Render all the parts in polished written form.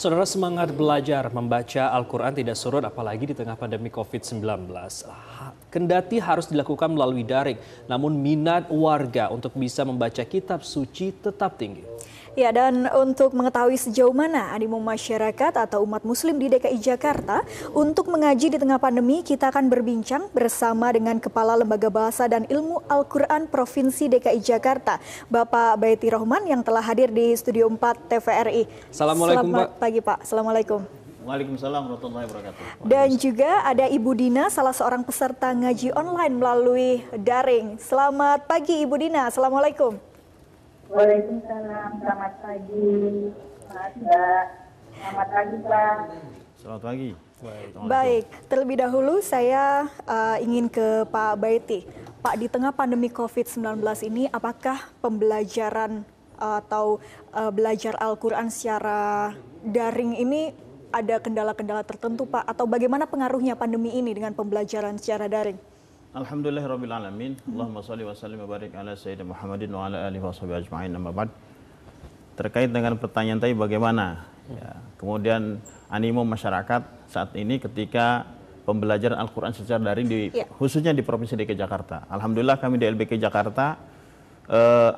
Saudara, semangat belajar membaca Al-Quran tidak surut apalagi di tengah pandemi COVID-19. Kendati harus dilakukan melalui daring, namun minat warga untuk bisa membaca kitab suci tetap tinggi. Ya, dan untuk mengetahui sejauh mana animo masyarakat atau umat muslim di DKI Jakarta untuk mengaji di tengah pandemi, kita akan berbincang bersama dengan Kepala Lembaga Bahasa dan Ilmu Al-Quran Provinsi DKI Jakarta, Bapak Baiti Rohman yang telah hadir di Studio 4 TVRI. Assalamualaikum, Selamat Pak. pagi, Pak. Assalamualaikum. Waalaikumsalam warahmatullahi wabarakatuh. Dan juga ada Ibu Dina, salah seorang peserta ngaji online melalui daring. Selamat pagi, Ibu Dina. Assalamualaikum. Waalaikumsalam, selamat pagi, Mas Mbak. Selamat pagi, Pak. Selamat pagi. Baik, terlebih dahulu saya ingin ke Pak Baiti. Pak, di tengah pandemi COVID-19 ini, apakah pembelajaran atau belajar Al-Quran secara daring ini ada kendala-kendala tertentu, Pak? Atau bagaimana pengaruhnya pandemi ini dengan pembelajaran secara daring? Alhamdulillahirrabbilalamin. Allahumma salli wa sallim wa barik ala Sayyidina Muhammadin wa ala alihi wa sahbihi ajma'in, amma ba'd. Terkait dengan pertanyaan tadi bagaimana ya, kemudian animo masyarakat saat ini ketika pembelajaran Al-Quran secara daring khususnya di Provinsi DKI Jakarta. Alhamdulillah kami di LBK Jakarta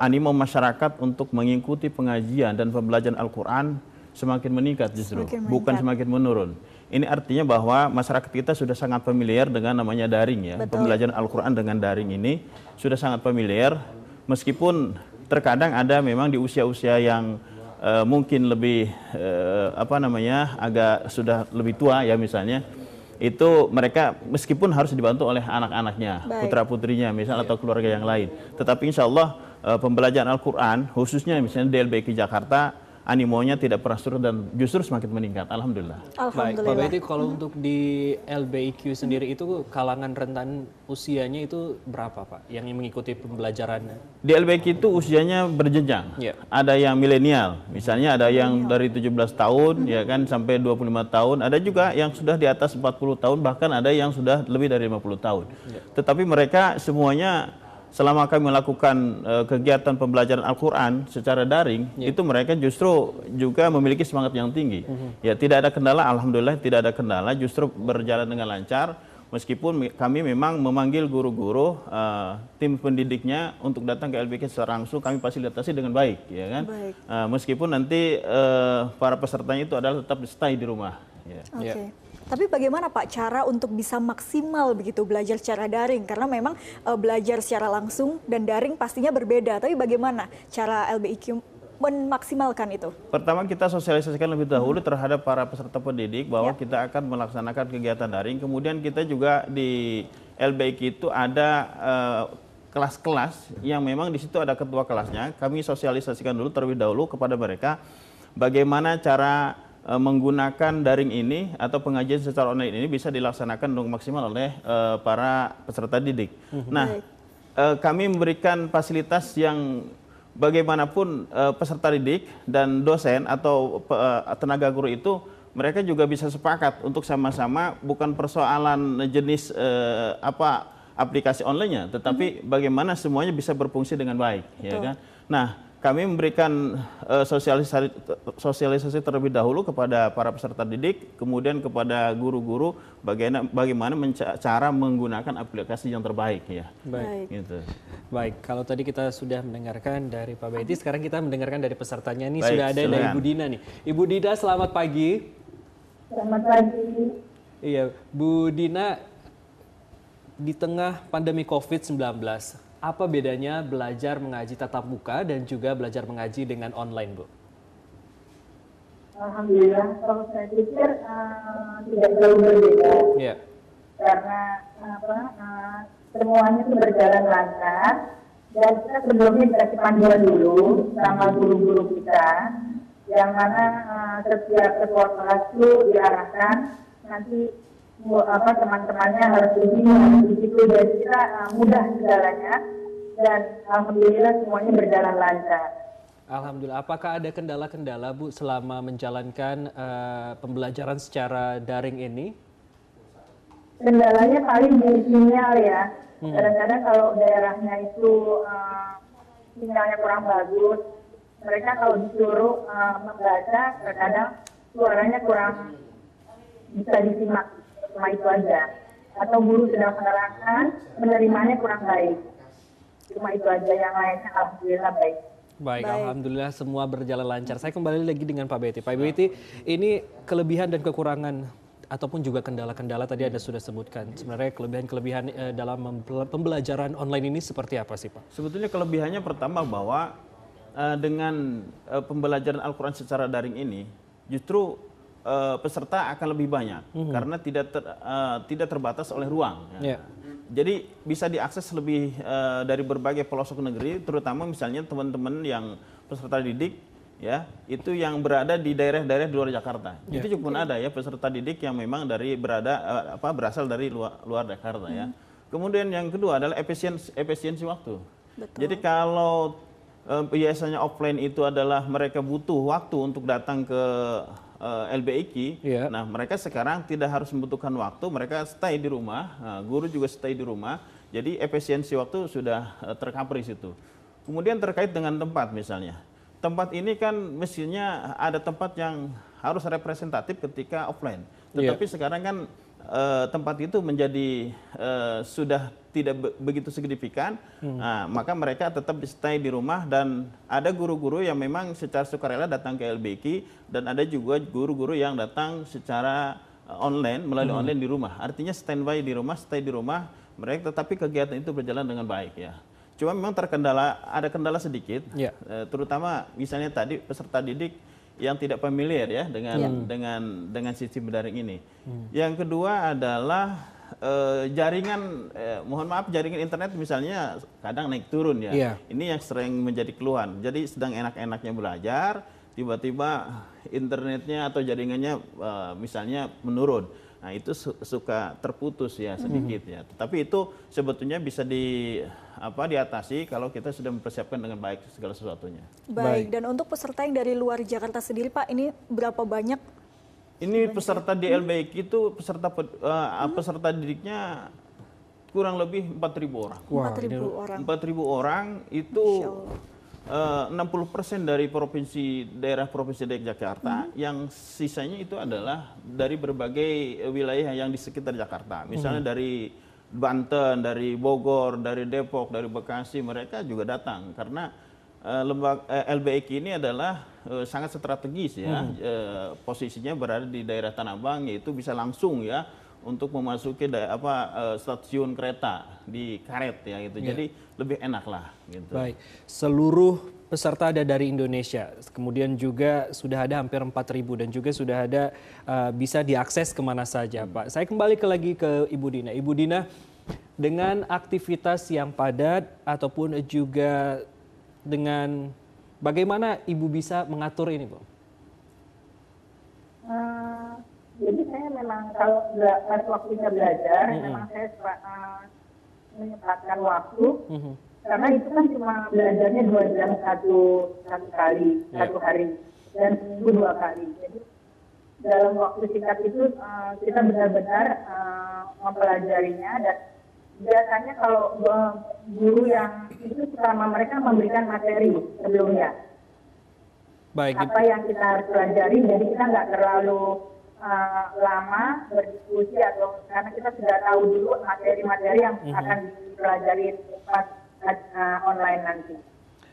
animo masyarakat untuk mengikuti pengajian dan pembelajaran Al-Quran semakin meningkat justru, bukan semakin menurun. Ini artinya bahwa masyarakat kita sudah sangat familiar dengan namanya daring ya. Betul. Pembelajaran Al-Quran dengan daring ini sudah sangat familiar, meskipun terkadang ada memang di usia-usia yang mungkin lebih agak sudah lebih tua ya misalnya, itu mereka meskipun harus dibantu oleh anak-anaknya, putra-putrinya misalnya atau keluarga yang lain. Tetapi insya Allah pembelajaran Al-Quran khususnya misalnya di LBK Jakarta animonya tidak pernah surut dan justru semakin meningkat. Alhamdulillah. Baik, Pak Baiti, kalau untuk di LBIQ sendiri itu kalangan rentan usianya itu berapa, Pak, yang mengikuti pembelajarannya? Di LBIQ itu usianya berjenjang. Ada yang milenial, misalnya ada yang dari 17 tahun ya kan sampai 25 tahun, ada juga yang sudah di atas 40 tahun, bahkan ada yang sudah lebih dari 50 tahun. Tetapi mereka semuanya selama kami melakukan kegiatan pembelajaran Al-Quran secara daring, itu mereka justru juga memiliki semangat yang tinggi. Ya, tidak ada kendala, alhamdulillah tidak ada kendala, justru berjalan dengan lancar. Meskipun kami memang memanggil guru-guru, tim pendidiknya untuk datang ke LBK secara langsung, kami fasilitasi dengan baik, ya kan. Meskipun nanti para pesertanya itu adalah tetap stay di rumah. Oke. Tapi bagaimana Pak cara untuk bisa maksimal begitu belajar secara daring? Karena memang belajar secara langsung dan daring pastinya berbeda. Tapi bagaimana cara LBIQ memaksimalkan itu? Pertama kita sosialisasikan lebih dahulu terhadap para peserta pendidik bahwa kita akan melaksanakan kegiatan daring. Kemudian kita juga di LBIQ itu ada kelas-kelas yang memang di situ ada ketua kelasnya. Kami sosialisasikan dulu terlebih dahulu kepada mereka bagaimana cara menggunakan daring ini atau pengajian secara online ini bisa dilaksanakan dengan maksimal oleh para peserta didik. Nah, kami memberikan fasilitas yang bagaimanapun peserta didik dan dosen atau tenaga guru itu mereka juga bisa sepakat untuk sama-sama, bukan persoalan jenis aplikasi online-nya, tetapi bagaimana semuanya bisa berfungsi dengan baik, ya kan? Nah, kami memberikan sosialisasi terlebih dahulu kepada para peserta didik, kemudian kepada guru-guru bagaimana cara menggunakan aplikasi yang terbaik ya. Baik. Gitu. Baik, kalau tadi kita sudah mendengarkan dari Pak Baiti, sekarang kita mendengarkan dari pesertanya nih. Sudah ada dari Ibu Dina nih. Ibu Dina, selamat pagi. Selamat pagi. Iya, Bu Dina, di tengah pandemi COVID-19, apa bedanya belajar mengaji tatap muka dan juga belajar mengaji dengan online, Bu? Alhamdulillah, kalau saya pikir tidak jauh berbeda. Karena semuanya itu berjalan lancar dan kita sebelumnya dikasih panduan dulu sama guru-guru kita, yang mana setiap ketua kelas itu diarahkan nanti teman-temannya harus begini, harus begitu, dan kita mudah segalanya dan alhamdulillah semuanya berjalan lancar. Alhamdulillah. Apakah ada kendala-kendala, Bu, selama menjalankan pembelajaran secara daring ini? Kendalanya paling di sinyal ya. Kadang-kadang kalau daerahnya itu sinyalnya kurang bagus, mereka kalau disuruh membaca terkadang suaranya kurang bisa disimak, cuma itu aja. Atau guru sedang menerangkan, menerimanya kurang baik. Cuma itu aja, yang lainnya alhamdulillah baik. Baik, alhamdulillah semua berjalan lancar. Saya kembali lagi dengan Pak Betty. Pak Betty, ini kelebihan dan kekurangan ataupun juga kendala-kendala tadi Anda sudah sebutkan. Sebenarnya kelebihan-kelebihan dalam pembelajaran online ini seperti apa sih Pak? Sebetulnya kelebihannya pertama bahwa dengan pembelajaran Al-Quran secara daring ini justru peserta akan lebih banyak karena tidak terbatas oleh ruang. Ya. Jadi bisa diakses lebih dari berbagai pelosok negeri, terutama misalnya teman-teman yang peserta didik ya, itu yang berada di daerah-daerah di luar Jakarta. Itu juga pun ada ya peserta didik yang memang berasal dari luar Jakarta ya. Kemudian yang kedua adalah efisiensi waktu. Betul. Jadi kalau biasanya offline itu adalah mereka butuh waktu untuk datang ke LBIQ, nah mereka sekarang tidak harus membutuhkan waktu, mereka stay di rumah, guru juga stay di rumah, jadi efisiensi waktu sudah tercover di situ. Kemudian terkait dengan tempat misalnya, tempat ini kan mestinya ada tempat yang harus representatif ketika offline, tetapi sekarang kan tempat itu menjadi sudah tidak begitu signifikan, nah, maka mereka tetap stay di rumah dan ada guru-guru yang memang secara sukarela datang ke LBQ dan ada juga guru-guru yang datang secara online melalui online di rumah. Artinya standby di rumah, stay di rumah mereka, tetapi kegiatan itu berjalan dengan baik ya. Cuma memang ada kendala sedikit, terutama misalnya tadi peserta didik yang tidak familiar ya dengan sistem daring ini. Yang kedua adalah jaringan, mohon maaf, jaringan internet misalnya kadang naik turun ya. Ini yang sering menjadi keluhan. Jadi sedang enak-enaknya belajar, tiba-tiba internetnya atau jaringannya misalnya menurun. Nah itu suka terputus ya sedikit ya. Tetapi itu sebetulnya bisa diatasi kalau kita sudah mempersiapkan dengan baik segala sesuatunya. Baik. Dan untuk peserta yang dari luar Jakarta sendiri Pak, ini berapa banyak? Ini peserta di LBIQ itu peserta didiknya kurang lebih 4.000 orang. 4.000 orang. 4.000 orang itu 60% dari daerah provinsi DKI Jakarta, yang sisanya itu adalah dari berbagai wilayah yang di sekitar Jakarta. Misalnya dari Banten, dari Bogor, dari Depok, dari Bekasi, mereka juga datang karena LBIQ ini adalah sangat strategis ya, posisinya berada di daerah Tanah Abang, yaitu bisa langsung ya untuk memasuki stasiun kereta di karet ya gitu. Jadi lebih enak lah gitu. Baik, seluruh peserta ada dari Indonesia, kemudian juga sudah ada hampir 4.000 dan juga sudah ada bisa diakses kemana saja Pak. Saya kembali lagi ke Ibu Dina. Ibu Dina, dengan aktivitas yang padat ataupun juga dengan bagaimana Ibu bisa mengatur ini, Bu? Jadi saya memang kalau waktunya belajar, memang saya menyempatkan waktu, karena itu kan cuma belajarnya 2 jam satu hari, dan seminggu 2 kali. Jadi dalam waktu singkat itu kita benar-benar mempelajarinya, dan biasanya kalau guru yang itu selama mereka memberikan materi sebelumnya. Baik. Apa yang kita harus pelajari, jadi kita nggak terlalu lama berdiskusi, atau karena kita sudah tahu dulu materi-materi yang akan dipelajari pas online nanti.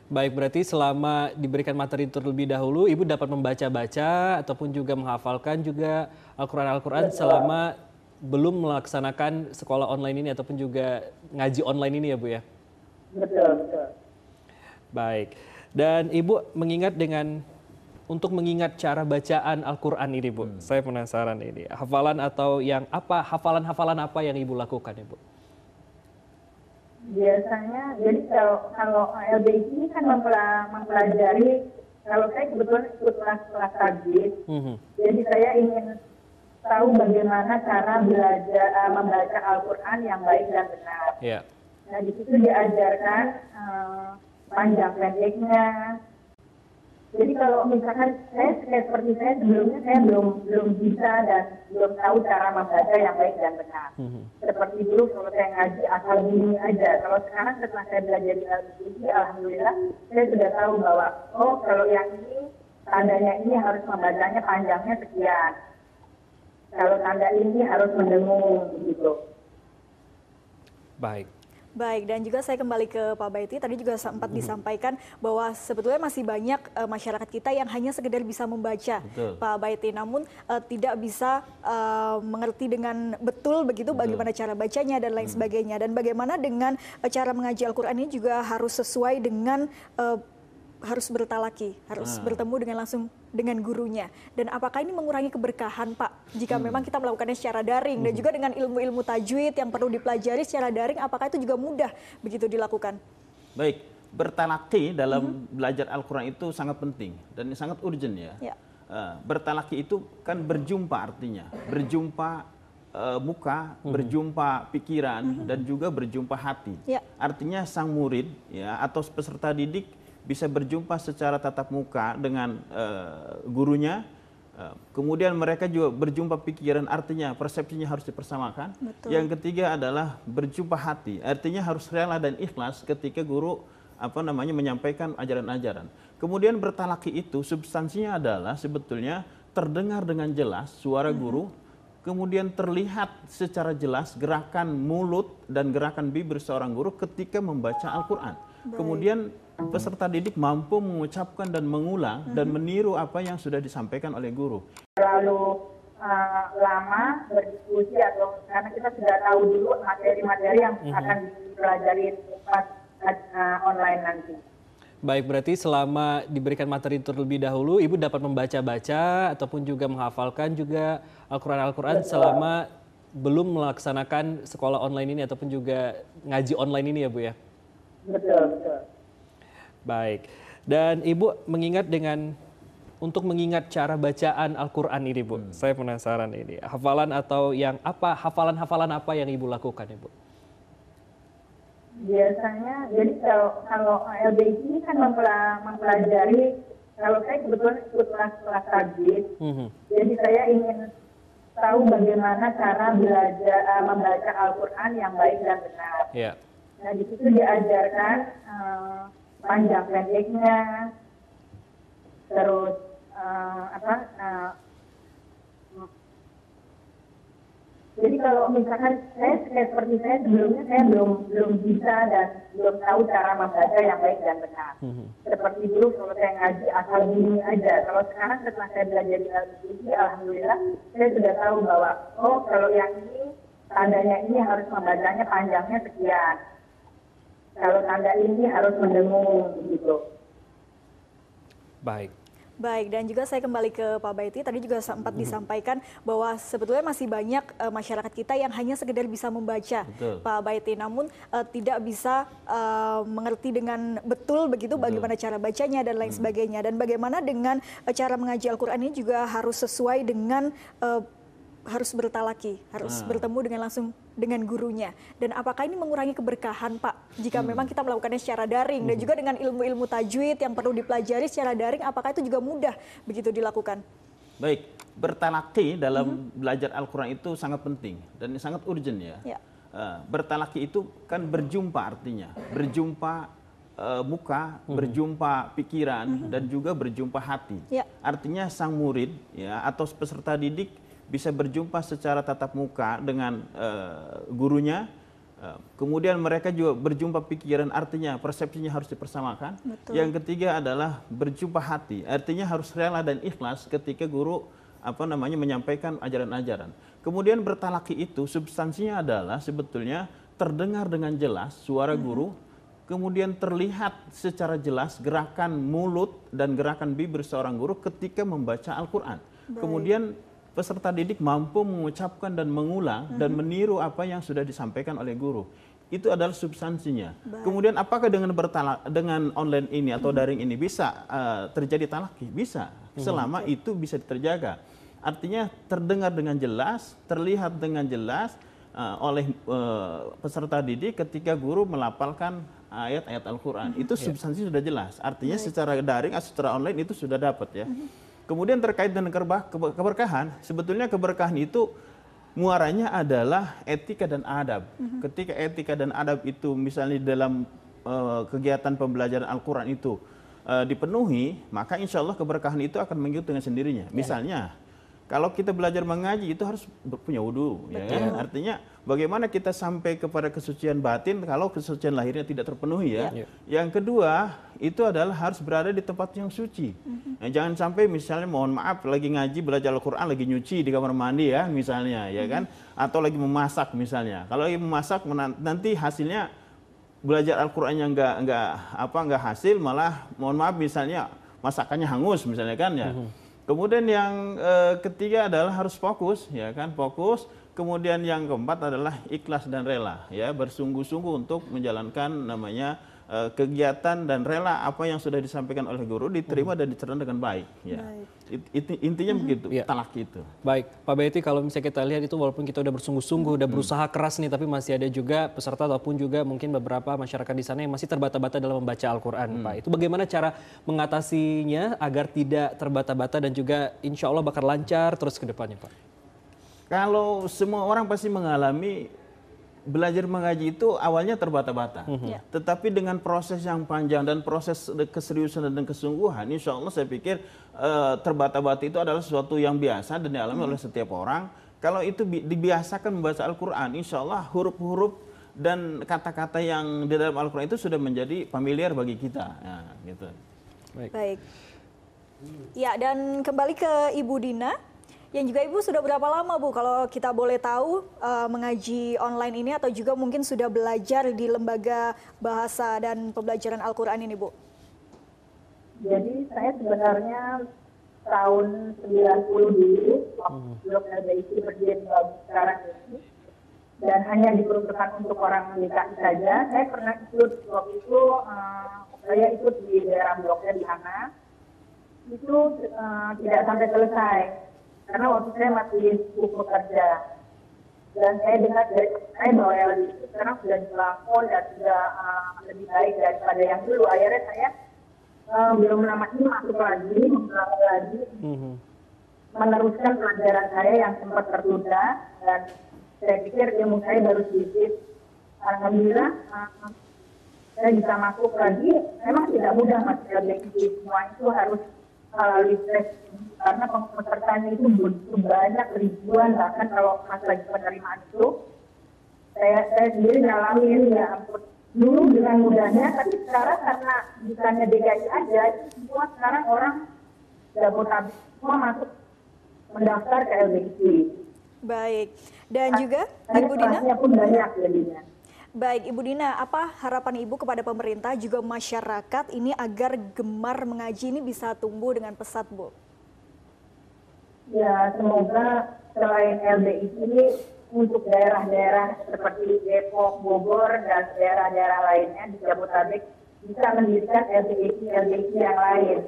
Baik, berarti selama diberikan materi terlebih dahulu, Ibu dapat membaca-baca ataupun juga menghafalkan juga Al-Quran selama belum melaksanakan sekolah online ini ataupun juga ngaji online ini ya Bu ya? Betul, betul. Baik, dan Ibu untuk mengingat cara bacaan Al-Quran ini Bu, saya penasaran ini, hafalan apa yang Ibu lakukan Ibu? Biasanya, jadi kalau LBIQ ini kan mempelajari, kalau saya kebetulan ikut kelas tajwid, jadi saya ingin tahu bagaimana cara belajar membaca Al-Quran yang baik dan benar. Nah di situ diajarkan panjang pendeknya. Jadi kalau misalkan saya seperti saya sebelumnya saya belum bisa dan belum tahu cara membaca yang baik dan benar. Seperti dulu kalau saya ngaji asal bunyi aja. Kalau sekarang setelah saya belajar di LBIQ, alhamdulillah saya sudah tahu bahwa kalau yang ini tandanya ini harus membacanya panjangnya sekian. Kalau tanda ini harus mendengung gitu. Baik. Baik, dan juga saya kembali ke Pak Baiti, tadi juga sempat disampaikan bahwa sebetulnya masih banyak masyarakat kita yang hanya sekedar bisa membaca, Betul. Pak Baiti, namun tidak bisa mengerti dengan betul begitu bagaimana cara bacanya dan lain sebagainya. Dan bagaimana dengan cara mengaji Al-Quran ini juga harus sesuai dengan harus bertalaki, harus bertemu dengan langsung dengan gurunya. Dan apakah ini mengurangi keberkahan, Pak? Jika memang kita melakukannya secara daring dan juga dengan ilmu-ilmu tajwid yang perlu dipelajari secara daring, apakah itu juga mudah begitu dilakukan? Baik, bertalaki dalam belajar Al-Quran itu sangat penting dan sangat urgent ya. Ya. Bertalaki itu kan berjumpa artinya, berjumpa muka, berjumpa pikiran dan juga berjumpa hati. Ya. Artinya sang murid ya atau peserta didik bisa berjumpa secara tatap muka dengan gurunya, kemudian mereka juga berjumpa pikiran, artinya persepsinya harus dipersamakan. Betul. Yang ketiga adalah berjumpa hati, artinya harus rela dan ikhlas ketika guru menyampaikan ajaran-ajaran. Kemudian bertalaki itu substansinya adalah sebetulnya terdengar dengan jelas suara guru, kemudian terlihat secara jelas gerakan mulut dan gerakan bibir seorang guru ketika membaca Al-Quran. Kemudian peserta didik mampu mengucapkan dan mengulang dan meniru apa yang sudah disampaikan oleh guru. Terlalu lama berdiskusi atau karena kita sudah tahu dulu materi-materi yang akan dipelajari pas online nanti. Baik, berarti selama diberikan materi terlebih dahulu, Ibu dapat membaca-baca ataupun juga menghafalkan juga Al-Quran selama belum melaksanakan sekolah online ini ataupun juga ngaji online ini ya Bu ya? Betul, betul. Baik, dan Ibu untuk mengingat cara bacaan Al-Quran ini Bu, saya penasaran ini, hafalan-hafalan apa yang Ibu lakukan Ibu? Biasanya, jadi kalau LBI ini kan mempelajari, kalau saya kebetulan ikut kelas tajwid, jadi saya ingin tahu bagaimana cara belajar membaca Al-Quran yang baik dan benar. Yeah. Nah di situ diajarkan panjang pendeknya, terus jadi kalau misalkan saya seperti saya sebelumnya saya belum bisa dan belum tahu cara membaca yang baik dan benar. Seperti dulu kalau saya ngaji asal bunyi aja. Kalau sekarang setelah saya belajar di LBI, alhamdulillah saya sudah tahu bahwa kalau yang ini tandanya ini harus membacanya panjangnya sekian. Kalau tanda ini harus mendengung gitu. Baik. Baik, dan juga saya kembali ke Pak Baiti, tadi juga sempat disampaikan bahwa sebetulnya masih banyak masyarakat kita yang hanya sekedar bisa membaca, Betul. Pak Baiti, namun tidak bisa mengerti dengan betul begitu bagaimana cara bacanya dan lain sebagainya. Dan bagaimana dengan cara mengaji Al-Quran ini juga harus sesuai dengan harus bertalaki, harus bertemu dengan langsung dengan gurunya. Dan apakah ini mengurangi keberkahan, Pak? Jika memang kita melakukannya secara daring dan juga dengan ilmu-ilmu tajwid yang perlu dipelajari secara daring, apakah itu juga mudah begitu dilakukan? Baik, bertalaki dalam belajar Al-Quran itu sangat penting dan sangat urgent ya. Bertalaki itu kan berjumpa artinya, berjumpa muka, berjumpa pikiran dan juga berjumpa hati. Artinya sang murid ya atau peserta didik bisa berjumpa secara tatap muka dengan gurunya, kemudian mereka juga berjumpa pikiran, artinya persepsinya harus dipersamakan. Betul. Yang ketiga adalah berjumpa hati, artinya harus rela dan ikhlas ketika guru menyampaikan ajaran-ajaran. Kemudian bertalaki itu substansinya adalah sebetulnya terdengar dengan jelas suara guru, kemudian terlihat secara jelas gerakan mulut dan gerakan bibir seorang guru ketika membaca Al-Quran. Kemudian peserta didik mampu mengucapkan dan mengulang dan meniru apa yang sudah disampaikan oleh guru. Itu adalah substansinya. Kemudian apakah dengan online ini atau daring ini bisa terjadi talaki? Bisa, selama itu bisa terjaga. Artinya terdengar dengan jelas, terlihat dengan jelas oleh peserta didik ketika guru melafalkan ayat-ayat Al-Quran. Itu substansi sudah jelas. Artinya secara daring atau secara online itu sudah dapat ya. Kemudian terkait dengan keberkahan, sebetulnya keberkahan itu muaranya adalah etika dan adab. Ketika etika dan adab itu misalnya dalam kegiatan pembelajaran Al-Quran itu dipenuhi, maka insya Allah keberkahan itu akan mengikut dengan sendirinya. Misalnya, kalau kita belajar mengaji itu harus punya wudhu, ya kan? Artinya bagaimana kita sampai kepada kesucian batin kalau kesucian lahirnya tidak terpenuhi ya. Yang kedua itu adalah harus berada di tempat yang suci. Nah, jangan sampai misalnya mohon maaf lagi ngaji belajar Al-Quran lagi nyuci di kamar mandi ya misalnya, ya kan? Atau lagi memasak misalnya. Kalau lagi memasak nanti hasilnya belajar Al-Qurannya nggak hasil, malah mohon maaf misalnya masakannya hangus misalnya kan ya. Kemudian yang ketiga adalah harus fokus, ya kan, fokus. Kemudian yang keempat adalah ikhlas dan rela, ya, bersungguh-sungguh untuk menjalankan namanya kegiatan dan rela apa yang sudah disampaikan oleh guru diterima dan dicerna dengan baik. Ya. Intinya begitu, talak itu. Baik, Pak Baiti, kalau misalnya kita lihat itu walaupun kita udah bersungguh-sungguh, udah berusaha keras nih, tapi masih ada juga peserta ataupun juga mungkin beberapa masyarakat di sana yang masih terbata-bata dalam membaca Al-Quran, Pak. Itu bagaimana cara mengatasinya agar tidak terbata-bata dan juga insya Allah bakal lancar terus ke depannya, Pak? Kalau semua orang pasti mengalami belajar mengaji itu awalnya terbata-bata, tetapi dengan proses yang panjang dan proses keseriusan dan kesungguhan, insya Allah saya pikir terbata-bata itu adalah sesuatu yang biasa dan dialami oleh setiap orang. Kalau itu dibiasakan membaca Al-Quran, insya Allah huruf-huruf dan kata-kata yang di dalam Al-Quran itu sudah menjadi familiar bagi kita. Ya, gitu. Baik. Ya, dan kembali ke Ibu Dina. Yang juga Ibu sudah berapa lama Bu kalau kita boleh tahu mengaji online ini atau juga mungkin sudah belajar di lembaga bahasa dan pembelajaran Al-Quran ini Bu? Jadi saya sebenarnya tahun 90 dulu blog LBIC berdiri sekarang ini dan hanya diperuntukkan untuk orang DKI saja. Saya pernah ikut waktu itu, saya ikut di daerah bloknya di Hana, itu tidak sampai selesai. Karena waktu saya masih sibuk bekerja dan saya dengar dari saya bahwa LBIC sekarang sudah dilapor dan sudah lebih baik daripada yang dulu. Akhirnya saya belum lama ini masuk lagi, meneruskan pelajaran saya yang sempat tertunda dan saya pikir ilmu saya baru sedikit. Alhamdulillah saya bisa masuk lagi. Memang tidak mudah Mas LBIC, semua itu harus melalui seleksi karena pesertanya itu begitu banyak, ribuan, bahkan kalau pas lagi penerimaan itu saya sendiri ngalamin ya ampun, dulu dengan mudahnya, tapi sekarang karena bukannya DKI aja, semua sekarang orang Jabodetabek semua masuk mendaftar ke LBIC. Baik, dan juga Ibu Dina pun banyak jadinya. Baik, Ibu Dina, apa harapan Ibu kepada pemerintah juga masyarakat ini agar gemar mengaji ini bisa tumbuh dengan pesat, Bu? Ya, semoga selain LBIC ini untuk daerah-daerah seperti Depok, Bogor, dan daerah-daerah lainnya di Jabodetabek bisa mendirikan LBIC yang lain.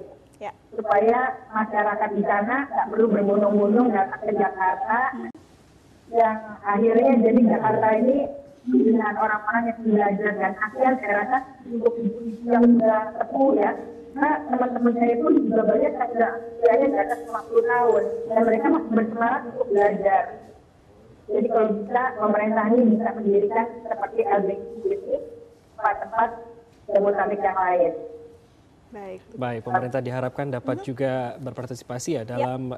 Ya. Supaya masyarakat di sana tak perlu berbondong-bondong datang ke Jakarta, yang akhirnya jadi Jakarta ini dengan orang-orang yang belajar dan akhirnya saya rasa untuk ibu-ibu yang sudah sepuh ya, nah teman-teman saya itu juga banyak yang sudah usianya di atas 50 tahun dan mereka masih bersemangat untuk belajar. Jadi kalau bisa pemerintah ini bisa mendirikan seperti LBIC ini tempat-tempat Jabodetabek yang lain. Baik, pemerintah diharapkan dapat juga berpartisipasi ya dalam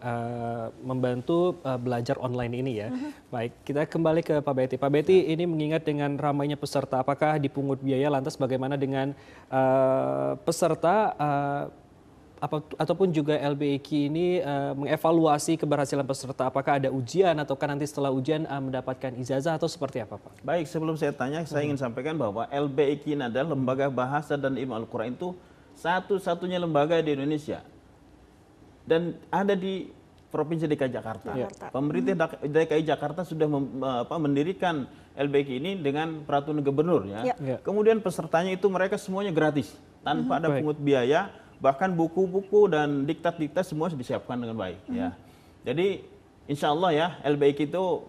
membantu belajar online ini ya. Baik, kita kembali ke Pak Baiti. Pak Baiti, ini mengingat dengan ramainya peserta, apakah dipungut biaya, lantas bagaimana dengan peserta ataupun juga LBIC ini mengevaluasi keberhasilan peserta, apakah ada ujian ataukah nanti setelah ujian mendapatkan ijazah atau seperti apa, Pak? Baik, sebelum saya tanya, saya ingin sampaikan bahwa LBIC ini adalah Lembaga Bahasa dan Ilmu Al-Quran itu satu-satunya lembaga di Indonesia dan ada di Provinsi DKI Jakarta. Pemerintah DKI Jakarta sudah mendirikan LBIC ini dengan peraturan gubernur ya. Kemudian pesertanya itu mereka semuanya gratis tanpa ada pungut biaya, bahkan buku-buku dan diktat-diktat semua disiapkan dengan baik ya. Jadi insya Allah ya LBIC itu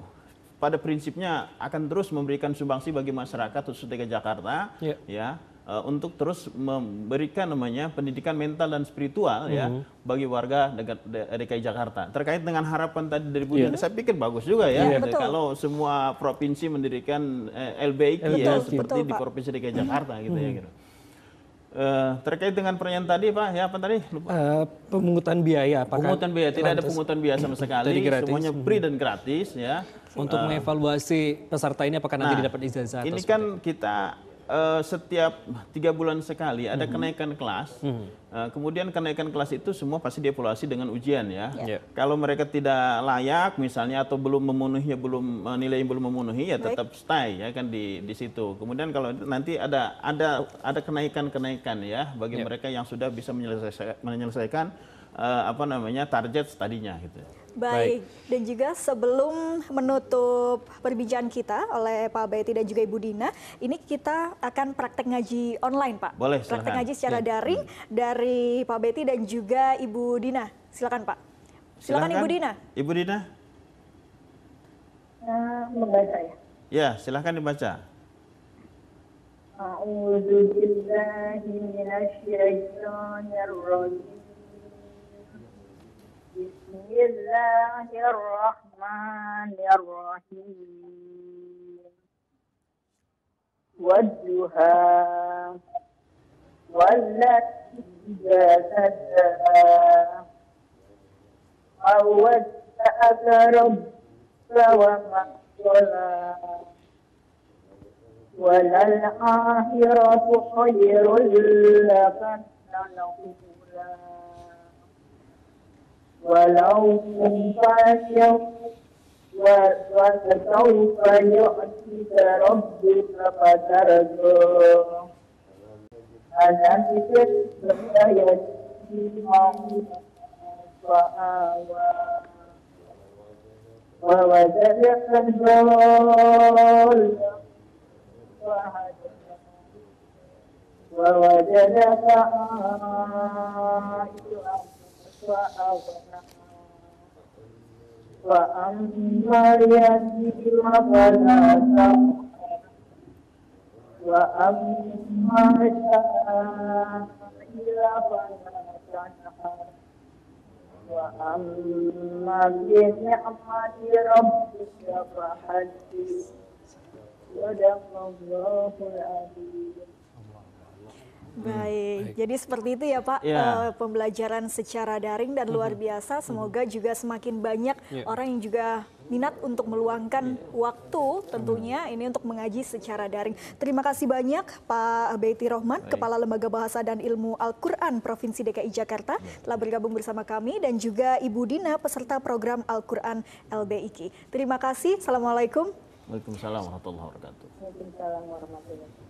pada prinsipnya akan terus memberikan sumbangsi bagi masyarakat khusus DKI Jakarta ya. Untuk terus memberikan namanya pendidikan mental dan spiritual ya bagi warga DKI Jakarta. Terkait dengan harapan tadi dari Bu Dina, saya pikir bagus juga ya. Kalau semua provinsi mendirikan LBIC ya seperti di Provinsi DKI Jakarta gitu ya gitu. Terkait dengan pertanyaan tadi Pak, ya apa tadi? Lupa. Pemungutan biaya, apakah Pungutan biaya, tidak ada lantas pungutan biaya sama sekali, gratis? semuanya free dan gratis ya. Untuk mengevaluasi peserta ini apakah nanti didapat ijazah? Ini atau kan kita setiap 3 bulan sekali ada kenaikan kelas. Kemudian kenaikan kelas itu semua pasti dievaluasi dengan ujian ya. Ya. Kalau mereka tidak layak misalnya atau belum memenuhi, nilai yang belum memenuhi ya tetap stay ya kan di situ. Kemudian kalau nanti ada kenaikan ya bagi mereka yang sudah bisa menyelesaikan target studinya gitu. Baik, dan juga sebelum menutup perbincangan kita oleh Pak Baiti dan juga Ibu Dina, ini kita akan praktek ngaji online, Pak. Boleh, praktek silakan. ngaji secara daring dari Pak Baiti dan juga Ibu Dina. Silakan, Pak. Silakan Ibu Dina. Ibu Dina. Membaca ya. Ya, silakan dibaca. A'udzu billahi minasyaitonir rajim. Bismillahirrahmanirrahim. Wadduha wallati idza saja awwadda'aka rabbuka wa maqala walal akhiratu khairul laka minal walau fa'yam wa sawfa yu'tika rabbuka fatarda alam yajzi fa'awa wa wajadaka dhallan wa wajadaka وأما اليتيم فلا تقهر وأما السائل فلا تنهر وأما بنعمة ربك فحدث صدق الله العظيم. Baik, jadi seperti itu ya Pak, pembelajaran secara daring dan luar biasa. Semoga juga semakin banyak orang yang juga minat untuk meluangkan waktu tentunya ini untuk mengaji secara daring. Terima kasih banyak Pak Baiti Rohman, Kepala Lembaga Bahasa dan Ilmu Al-Quran Provinsi DKI Jakarta telah bergabung bersama kami, dan juga Ibu Dina, peserta program Al-Quran LBIK. Terima kasih, Assalamualaikum. Waalaikumsalam warahmatullahi wabarakatuh. Waalaikumsalam warahmatullahi wabarakatuh.